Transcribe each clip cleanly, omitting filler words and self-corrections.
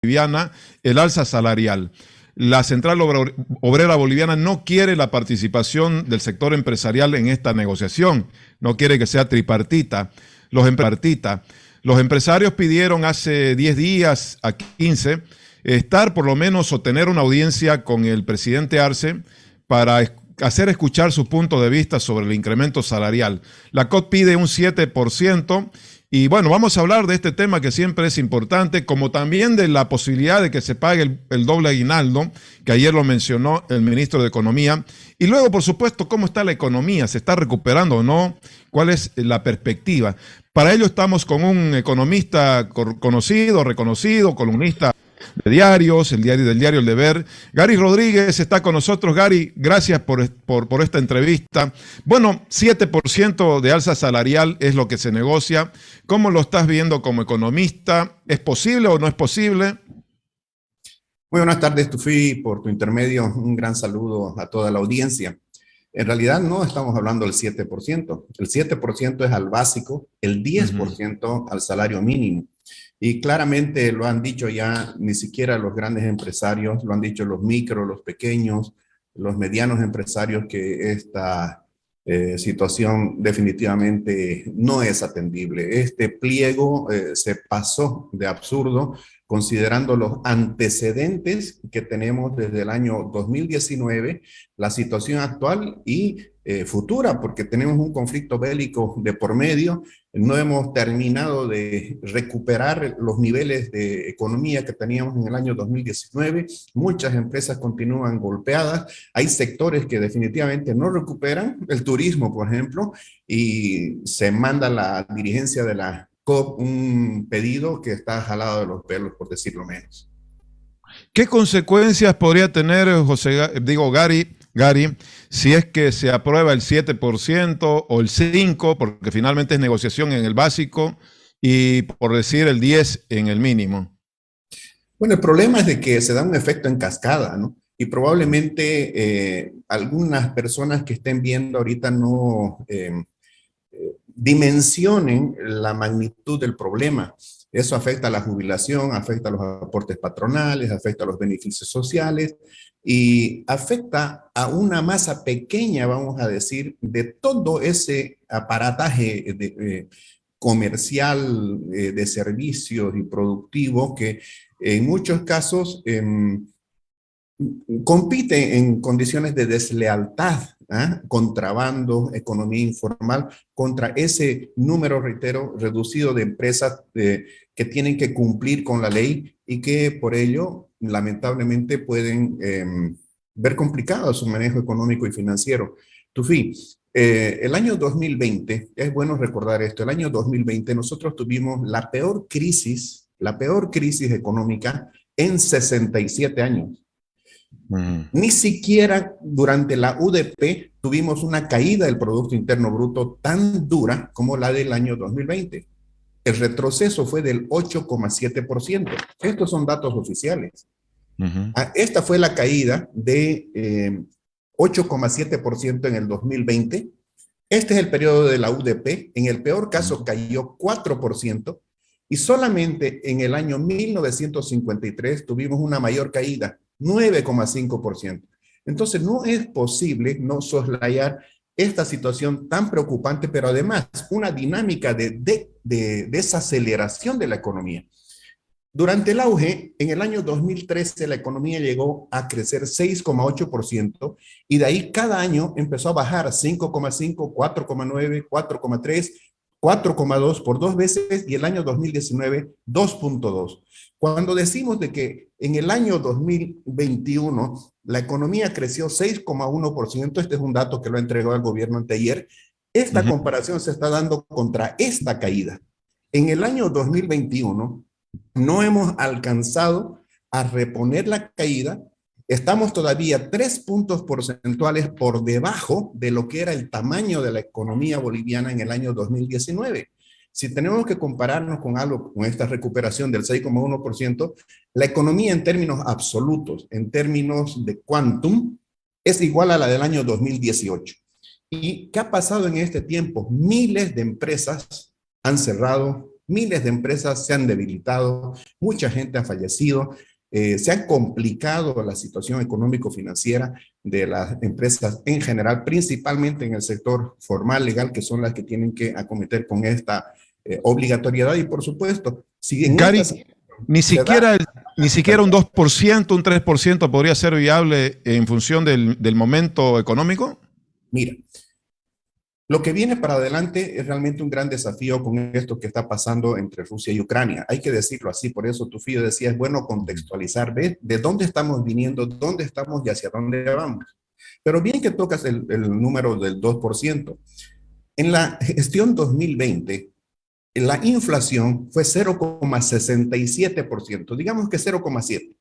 boliviana el alza salarial. La Central Obrera Boliviana no quiere la participación del sector empresarial en esta negociación, no quiere que sea tripartita. Los empresarios pidieron hace 10 días a 15 estar por lo menos o tener una audiencia con el presidente Arce para hacer escuchar su punto de vista sobre el incremento salarial. La COT pide un 7%. Y bueno, vamos a hablar de este tema que siempre es importante, como también de la posibilidad de que se pague el doble aguinaldo, que ayer lo mencionó el ministro de Economía. Y luego, por supuesto, cómo está la economía, se está recuperando o no, cuál es la perspectiva. Para ello estamos con un economista conocido, reconocido, columnista de diarios, el diario El Deber. Gary Rodríguez está con nosotros. Gary, gracias por esta entrevista. Bueno, 7% de alza salarial es lo que se negocia. ¿Cómo lo estás viendo como economista? ¿Es posible o no es posible? Muy buenas tardes, Tufi, por tu intermedio. Un gran saludo a toda la audiencia. En realidad no estamos hablando del 7%. El 7% es al básico, el 10% al salario mínimo. Y claramente lo han dicho ya ni siquiera los grandes empresarios, lo han dicho los micros, los pequeños, los medianos empresarios, que esta situación definitivamente no es atendible. Este pliego se pasó de absurdo considerando los antecedentes que tenemos desde el año 2019, la situación actual y futura, porque tenemos un conflicto bélico de por medio. No hemos terminado de recuperar los niveles de economía que teníamos en el año 2019. Muchas empresas continúan golpeadas. Hay sectores que definitivamente no recuperan, el turismo, por ejemplo, y se manda la dirigencia de la COP un pedido que está jalado de los pelos, por decirlo menos. ¿Qué consecuencias podría tener, Gary, si es que se aprueba el 7% o el 5%, porque finalmente es negociación en el básico, y por decir el 10% en el mínimo? Bueno, el problema es de que se da un efecto en cascada, ¿no? Y probablemente algunas personas que estén viendo ahorita no dimensionen la magnitud del problema. Eso afecta a la jubilación, afecta a los aportes patronales, afecta a los beneficios sociales y afecta a una masa pequeña, vamos a decir, de todo ese aparataje comercial, de servicios y productivo que en muchos casos compite en condiciones de deslealtad, contrabando, economía informal, contra ese número, reitero, reducido de empresas que tienen que cumplir con la ley y que por ello, lamentablemente, pueden ver complicado su manejo económico y financiero. Tufi, el año 2020, es bueno recordar esto, el año 2020 nosotros tuvimos la peor crisis económica en 67 años. Ni siquiera durante la UDP tuvimos una caída del Producto Interno Bruto tan dura como la del año 2020. El retroceso fue del 8,7%. Estos son datos oficiales. Esta fue la caída de 8,7% en el 2020. Este es el periodo de la UDP. En el peor caso cayó 4%. Y solamente en el año 1953 tuvimos una mayor caída, 9,5%. Entonces no es posible no soslayar esta situación tan preocupante, pero además una dinámica de desaceleración de la economía. Durante el auge, en el año 2013, la economía llegó a crecer 6,8% y de ahí cada año empezó a bajar 5,5, 4,9, 4,3, 4,2 por 2 veces y el año 2019 2,2. Cuando decimos de que en el año 2021 la economía creció 6,1%, este es un dato que lo entregó el gobierno anteayer, esta comparación se está dando contra esta caída. En el año 2021 no hemos alcanzado a reponer la caída. Estamos todavía 3 puntos porcentuales por debajo de lo que era el tamaño de la economía boliviana en el año 2019. Si tenemos que compararnos con algo, con esta recuperación del 6,1%, la economía en términos absolutos, en términos de quantum, es igual a la del año 2018. ¿Y qué ha pasado en este tiempo? Miles de empresas han cerrado, Miles de empresas se han debilitado, mucha gente ha fallecido, se ha complicado la situación económico-financiera de las empresas en general, principalmente en el sector formal, legal, que son las que tienen que acometer con esta obligatoriedad. Y por supuesto, si en Gary, estas ni se da... siquiera, ni siquiera un 2%, un 3% podría ser viable en función del momento económico. Mira, lo que viene para adelante es realmente un gran desafío con esto que está pasando entre Rusia y Ucrania. Hay que decirlo así, por eso tu fillo decía, es bueno contextualizar, ¿ves? De dónde estamos viniendo, dónde estamos y hacia dónde vamos. Pero bien que tocas el número del 2%. En la gestión 2020, la inflación fue 0,67%, digamos que 0,7%.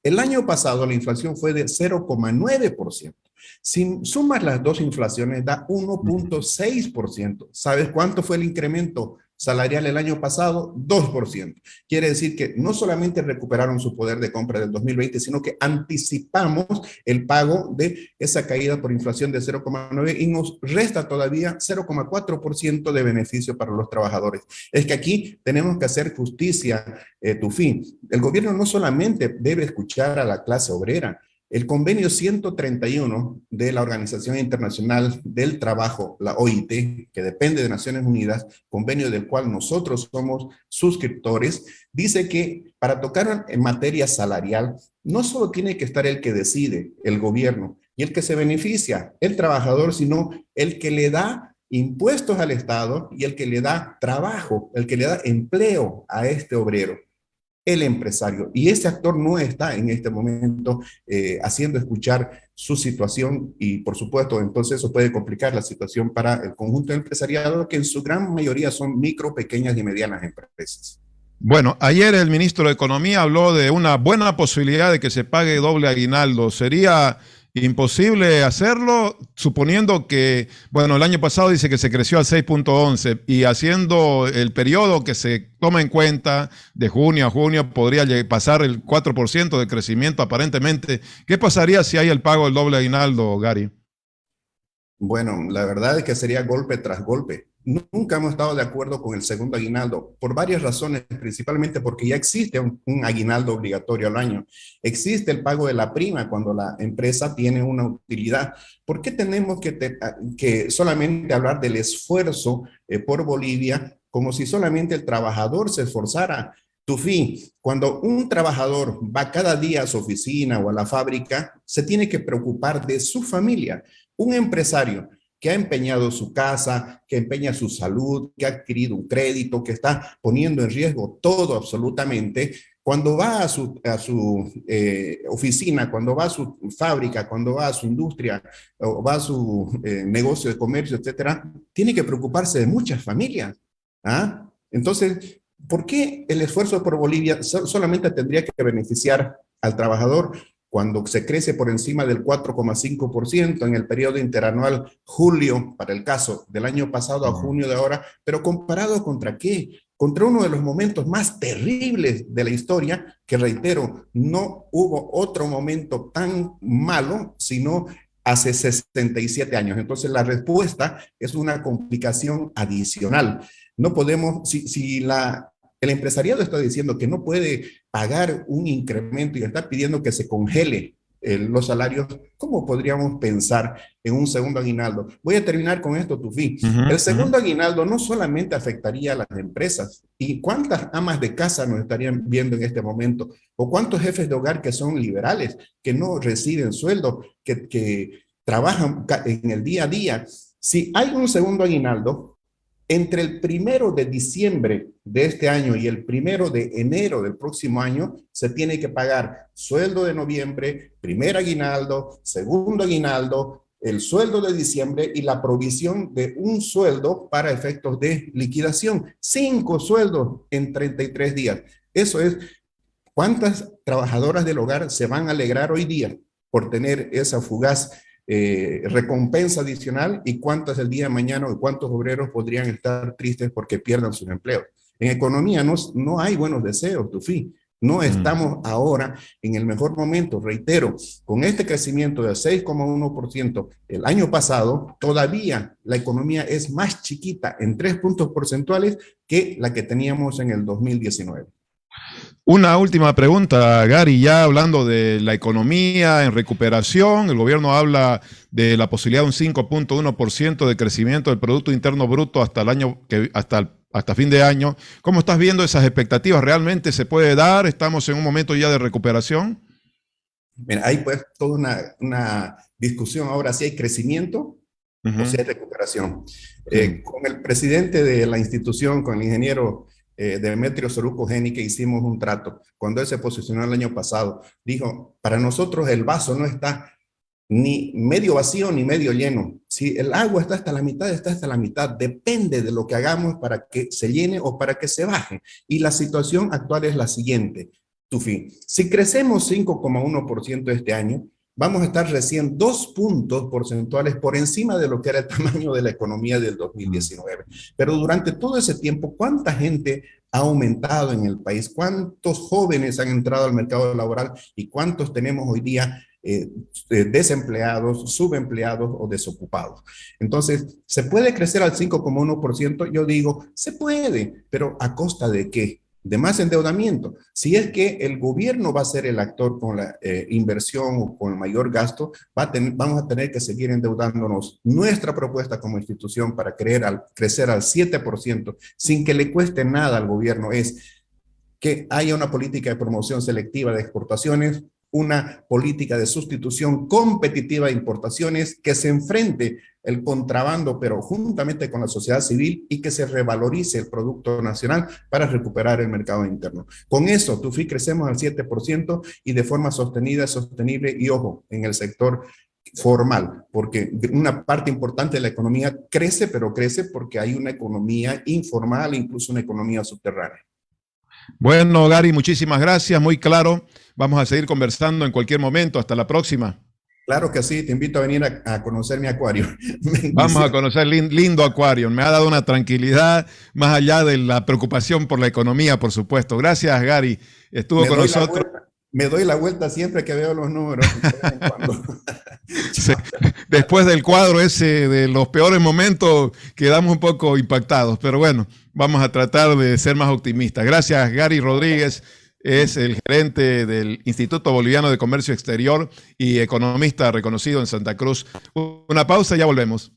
El año pasado la inflación fue de 0,9%. Si sumas las dos inflaciones da 1,6%. ¿Sabes cuánto fue el incremento salarial el año pasado? 2%. Quiere decir que no solamente recuperaron su poder de compra del 2020, sino que anticipamos el pago de esa caída por inflación de 0,9 y nos resta todavía 0,4% de beneficio para los trabajadores. Es que aquí tenemos que hacer justicia, Tufí. El gobierno no solamente debe escuchar a la clase obrera. El convenio 131 de la Organización Internacional del Trabajo, la OIT, que depende de Naciones Unidas, convenio del cual nosotros somos suscriptores, dice que para tocar en materia salarial, no solo tiene que estar el que decide, el gobierno, y el que se beneficia, el trabajador, sino el que le da impuestos al Estado y el que le da trabajo, el que le da empleo a este obrero, el empresario. Y ese actor no está en este momento haciendo escuchar su situación y por supuesto entonces eso puede complicar la situación para el conjunto empresariado que en su gran mayoría son micro, pequeñas y medianas empresas. Bueno, ayer el ministro de Economía habló de una buena posibilidad de que se pague doble aguinaldo. ¿Sería imposible hacerlo, suponiendo que, bueno, el año pasado dice que se creció al 6,11 y haciendo el periodo que se toma en cuenta de junio a junio podría pasar el 4% de crecimiento aparentemente? ¿Qué pasaría si hay el pago del doble aguinaldo, Gary? Bueno, la verdad es que sería golpe tras golpe. Nunca hemos estado de acuerdo con el segundo aguinaldo, por varias razones, principalmente porque ya existe un aguinaldo obligatorio al año. Existe el pago de la prima cuando la empresa tiene una utilidad. ¿Por qué tenemos que solamente hablar del esfuerzo por Bolivia como si solamente el trabajador se esforzara? Tufí, cuando un trabajador va cada día a su oficina o a la fábrica, se tiene que preocupar de su familia. Un empresario que ha empeñado su casa, que empeña su salud, que ha adquirido un crédito, que está poniendo en riesgo todo absolutamente, cuando va a su oficina, cuando va a su fábrica, cuando va a su industria, o va a su negocio de comercio, etcétera, tiene que preocuparse de muchas familias. ¿Ah? Entonces, ¿por qué el esfuerzo por Bolivia solamente tendría que beneficiar al trabajador cuando se crece por encima del 4,5% en el periodo interanual julio, para el caso del año pasado a junio de ahora, pero comparado contra qué? Contra uno de los momentos más terribles de la historia, que reitero, no hubo otro momento tan malo, sino hace 67 años. Entonces la respuesta es una complicación adicional. No podemos, si el empresariado está diciendo que no puede pagar un incremento y está pidiendo que se congele los salarios, ¿cómo podríamos pensar en un segundo aguinaldo? Voy a terminar con esto, Tufí. El segundo aguinaldo no solamente afectaría a las empresas. ¿Y cuántas amas de casa nos estarían viendo en este momento? ¿O cuántos jefes de hogar que son liberales, que no reciben sueldo, que trabajan en el día a día? Si hay un segundo aguinaldo, entre el 1 de diciembre de este año y el 1 de enero del próximo año, se tiene que pagar sueldo de noviembre, primer aguinaldo, segundo aguinaldo, el sueldo de diciembre y la provisión de un sueldo para efectos de liquidación. 5 sueldos en 33 días. Eso es, ¿cuántas trabajadoras del hogar se van a alegrar hoy día por tener esa fugaz recompensa adicional y cuántas el día de mañana o cuántos obreros podrían estar tristes porque pierdan sus empleos? En economía no hay buenos deseos, Tufí. No estamos ahora en el mejor momento. Reitero, con este crecimiento del 6,1% el año pasado, todavía la economía es más chiquita en 3 puntos porcentuales que la que teníamos en el 2019. Una última pregunta, Gary, ya hablando de la economía en recuperación, el gobierno habla de la posibilidad de un 5,1% de crecimiento del Producto Interno Bruto hasta el año hasta fin de año. ¿Cómo estás viendo esas expectativas? ¿Realmente se puede dar? ¿Estamos en un momento ya de recuperación? Mira, hay pues toda una discusión ahora si hay crecimiento o si hay recuperación. Con el presidente de la institución, con el ingeniero Demetrio Soruco Geni, que hicimos un trato, cuando él se posicionó el año pasado, dijo, para nosotros el vaso no está ni medio vacío ni medio lleno. Si el agua está hasta la mitad, está hasta la mitad. Depende de lo que hagamos para que se llene o para que se baje. Y la situación actual es la siguiente, Tufi. Si crecemos 5,1% este año, vamos a estar recién 2 puntos porcentuales por encima de lo que era el tamaño de la economía del 2019. Pero durante todo ese tiempo, ¿cuánta gente ha aumentado en el país? ¿Cuántos jóvenes han entrado al mercado laboral? ¿Y cuántos tenemos hoy día desempleados, subempleados o desocupados? Entonces, ¿se puede crecer al 5,1%? Yo digo, se puede, pero ¿a costa de qué? De más endeudamiento. Si es que el gobierno va a ser el actor con la inversión o con el mayor gasto, vamos a tener que seguir endeudándonos. Nuestra propuesta como institución para crecer al 7% sin que le cueste nada al gobierno es que haya una política de promoción selectiva de exportaciones, una política de sustitución competitiva de importaciones, que se enfrente el contrabando, pero juntamente con la sociedad civil, y que se revalorice el producto nacional para recuperar el mercado interno. Con eso, Tufi, crecemos al 7% y de forma sostenida, sostenible y, ojo, en el sector formal, porque una parte importante de la economía crece, pero crece porque hay una economía informal, incluso una economía subterránea. Bueno, Gary, muchísimas gracias, muy claro. Vamos a seguir conversando en cualquier momento. Hasta la próxima. Claro que sí, te invito a venir a conocer mi acuario. Vamos a conocer lindo acuario. Me ha dado una tranquilidad más allá de la preocupación por la economía, por supuesto. Gracias, Gary. Estuvo con nosotros. Me doy la vuelta siempre que veo los números. Sí, después del cuadro ese de los peores momentos quedamos un poco impactados, pero bueno, vamos a tratar de ser más optimistas. Gracias, Gary Rodríguez. Es el gerente del Instituto Boliviano de Comercio Exterior y economista reconocido en Santa Cruz. Una pausa y ya volvemos.